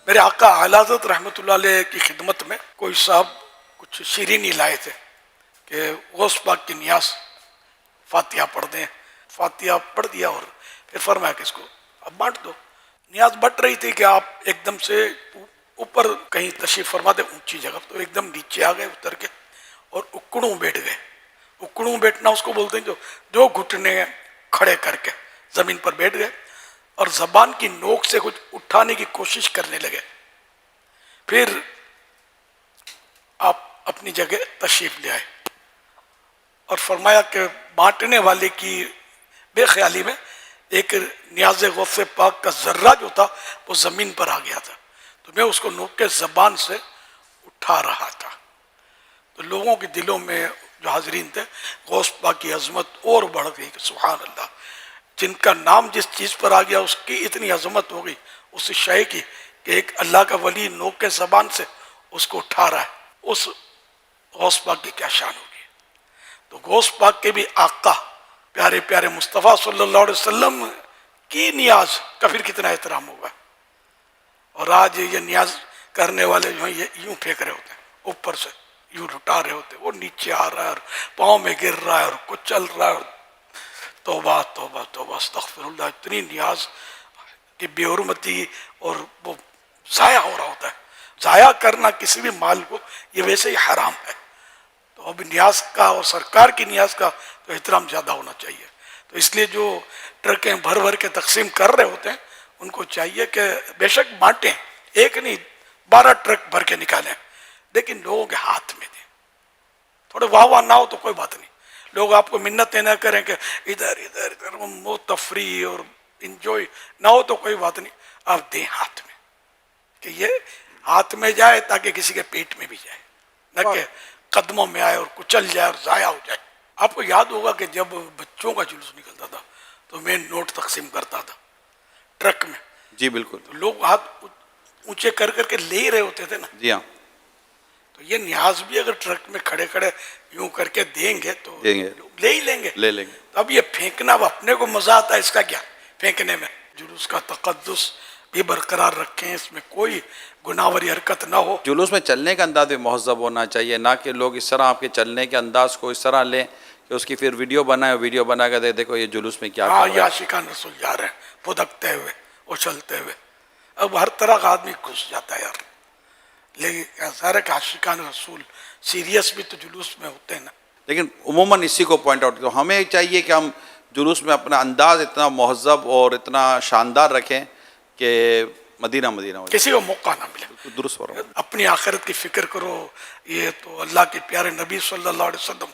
میرے آقا اعلیٰ حضرت رحمۃ اللہ علیہ کی خدمت میں کوئی صاحب کچھ شیرینی لائے تھے کہ غوث پاک کی نیاز فاتحہ پڑھ دیں. فاتحہ پڑھ دیا اور پھر فرمایا کہ اس کو اب بانٹ دو. نیاز بٹ رہی تھی کہ آپ ایک دم سے اوپر کہیں تشریف فرما دیں اونچی جگہ، تو ایک دم نیچے آ گئے اتر کے اور اکڑوں بیٹھ گئے. اکڑوں بیٹھنا اس کو بولتے ہیں جو گھٹنے کھڑے کر کے زمین پر بیٹھ گئے اور زبان کی نوک سے کچھ اٹھانے کی کوشش کرنے لگے. پھر آپ اپنی جگہ تشریف لے آئے اور فرمایا کہ بانٹنے والے کی بے خیالی میں ایک نیاز غوث پاک کا ذرہ جو تھا وہ زمین پر آ گیا تھا، تو میں اس کو نوک کے زبان سے اٹھا رہا تھا. تو لوگوں کے دلوں میں جو حاضرین تھے غوث پاک کی عظمت اور بڑھ گئی کہ سبحان اللہ، جن کا نام جس چیز پر آ گیا اس کی اتنی عظمت ہو گئی اس شے کی کہ ایک اللہ کا ولی نوک کے زبان سے اس کو اٹھا رہا ہے. اس غوث پاک کی کیا شان ہوگی. تو غوث پاک کے بھی آقا پیارے پیارے مصطفیٰ صلی اللہ علیہ وسلم کی نیاز کا پھر کتنا احترام ہوگا. اور آج یہ نیاز کرنے والے جو ہیں یہ یوں پھینک رہے ہوتے ہیں اوپر سے، یوں لٹا رہے ہوتے ہیں، وہ نیچے آ رہا ہے اور پاؤں میں گر رہا ہے اور کچل رہا ہے. توبہ توبہ توبہ استغفر اللہ. اتنی نیاز کی بے حرمتی اور وہ ضائع ہو رہا ہوتا ہے. ضائع کرنا کسی بھی مال کو یہ ویسے ہی حرام ہے. تو اب نیاز کا اور سرکار کی نیاز کا تو احترام زیادہ ہونا چاہیے. تو اس لیے جو ٹرکیں بھر بھر کے تقسیم کر رہے ہوتے ہیں ان کو چاہیے کہ بے شک بانٹیں، ایک نہیں 12 ٹرک بھر کے نکالیں، لیکن لوگوں کے ہاتھ میں دیں. تھوڑے واہ واہ نہ ہو تو کوئی بات نہیں، لوگ آپ کو منتیں نہ کریں کہ ادھر ادھر ادھر وہ تفریح اور انجوائے نہ ہو تو کوئی بات نہیں، آپ دیں ہاتھ میں کہ یہ ہاتھ میں جائے تاکہ کسی کے پیٹ میں بھی جائے، نہ کہ قدموں میں آئے اور کچل جائے اور ضائع ہو جائے. آپ کو یاد ہوگا کہ جب بچوں کا جلوس نکلتا تھا تو میں نوٹ تقسیم کرتا تھا ٹرک میں. جی بالکل. تو لوگ ہاتھ اونچے کر کر کے لے ہی رہے ہوتے تھے نا. جی ہاں. تو یہ نیاز بھی اگر ٹرک میں کھڑے کھڑے یوں کر کے دیں گے تو دیں گے، لوگ لے ہی لیں گے. لے لیں گے. اب یہ پھینکنا اب اپنے کو مزہ آتا ہے اس کا کیا پھینکنے میں. جلوس کا تقدس بھی برقرار رکھیں، اس میں کوئی گناہ واری حرکت نہ ہو. جلوس میں چلنے کا انداز بھی مہذب ہونا چاہیے، نہ کہ لوگ اس طرح آپ کے چلنے کے انداز کو اس طرح لیں کہ اس کی پھر ویڈیو بنائے، ویڈیو بنا کے دیکھو یہ جلوس میں کیا کر ہاں رہا یہ ہے. عاشقان رسول جا رہے ہیں پھدکتے ہوئے اچھلتے ہوئے. اب ہر طرح کا آدمی گھس جاتا ہے یار. لیکن ظاہر کہ عاشقان رسول سیریس بھی تو جلوس میں ہوتے ہیں نا. لیکن عموماً اسی کو پوائنٹ آؤٹ کرو، ہمیں چاہیے کہ ہم جلوس میں اپنا انداز اتنا مہذب اور اتنا شاندار رکھیں کہ مدینہ مدینہ ہو جائے. کسی کو موقع نہ ملے. درست فرمایا. اپنی آخرت کی فکر کرو. یہ تو اللہ کے پیارے نبی صلی اللہ علیہ وسلم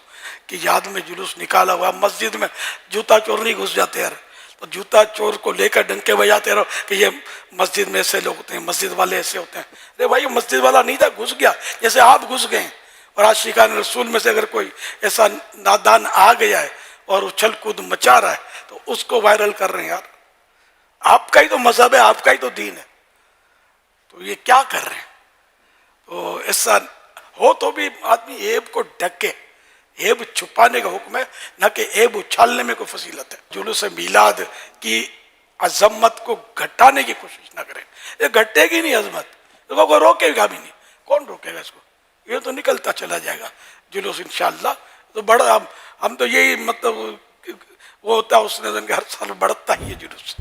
کی یاد میں جلوس نکالا ہوا. مسجد میں جوتا چور نہیں گھس جاتے یار، تو جوتا چور کو لے کر ڈنکے بجاتے رہو کہ یہ مسجد میں ایسے لوگ ہوتے ہیں، مسجد والے ایسے ہوتے ہیں. ارے بھائی مسجد والا نہیں تھا، گھس گیا جیسے آپ گھس گئے. اور عاشقان رسول میں سے اگر کوئی ایسا نادان آ گیا ہے اور اچھل کود مچا رہا ہے تو اس کو وائرل کر رہے ہیں یار. آپ کا ہی تو مذہب ہے، آپ کا ہی تو دین ہے، تو یہ کیا کر رہے ہیں. تو ایسا ہو تو بھی آدمی عیب کو ڈھکے. عیب چھپانے کا حکم ہے، نہ کہ عیب اچھالنے میں کوئی فضیلت ہے. جلوس میلاد کی عظمت کو گھٹانے کی کوشش نہ کریں. یہ گھٹے گی نہیں عظمت، اس کو کوئی روکے گا بھی نہیں. کون روکے گا اس کو؟ یہ تو نکلتا چلا جائے گا جلوس انشاءاللہ. تو بڑا ہم تو یہی مطلب وہ ہوتا ہے اس نے ہر سال بڑھتا ہی ہے جلوس.